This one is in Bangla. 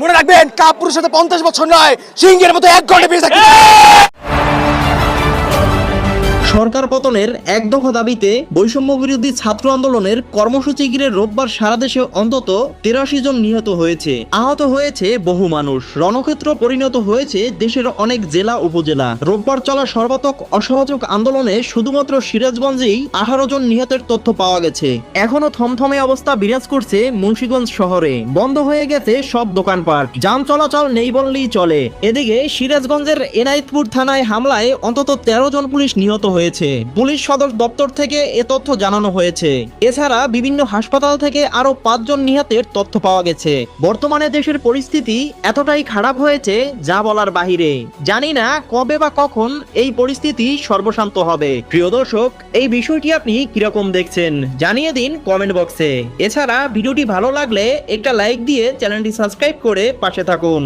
মনে রাখবেন কাপুরের সাথে 50 বছর নয়, সিংহের মতো 1 ঘন্টা বেঁচে থাকবেন। সরকার পতনের এক দফা দাবিতে বৈষম্য বিরোধী ছাত্র আন্দোলনের কর্মসূচি ঘিরে রোববার সারা দেশে অন্তত 83 জন নিহত হয়েছে, আহত হয়েছে বহু মানুষ। রণক্ষেত্র পরিণত হয়েছে দেশের অনেক জেলা উপজেলা। রোববার চলা সর্বাত্মক অসহযোগ আন্দোলনে শুধুমাত্র সিরাজগঞ্জেই 18 জন নিহতের তথ্য পাওয়া গেছে। এখনো থমথমে অবস্থা বিরাজ করছে মুন্সিগঞ্জ শহরে। বন্ধ হয়ে গেছে সব দোকানপাট, যান চলাচল নেই বললেই চলে। এদিকে সিরাজগঞ্জের এনায়েতপুর থানায় হামলায় অন্তত 13 জন পুলিশ নিহত হয়েছে। পুলিশ সদর দপ্তর থেকে এ তথ্য জানানো হয়েছে। এছাড়া বিভিন্ন হাসপাতাল থেকে আরো 5 জন নিহতের তথ্য পাওয়া গেছে। বর্তমানে দেশের পরিস্থিতি এতটাই খারাপ হয়েছে যা বলার বাহিরে। জানি না কবে বা কখন এই পরিস্থিতি সর্বশান্ত হবে। প্রিয় দর্শক, এই বিষয়টি আপনি কিরকম দেখছেন জানিয়ে দিন কমেন্ট বক্সে। এছাড়া ভিডিওটি ভালো লাগলে একটা লাইক দিয়ে চ্যানেলটি সাবস্ক্রাইব করে পাশে থাকুন।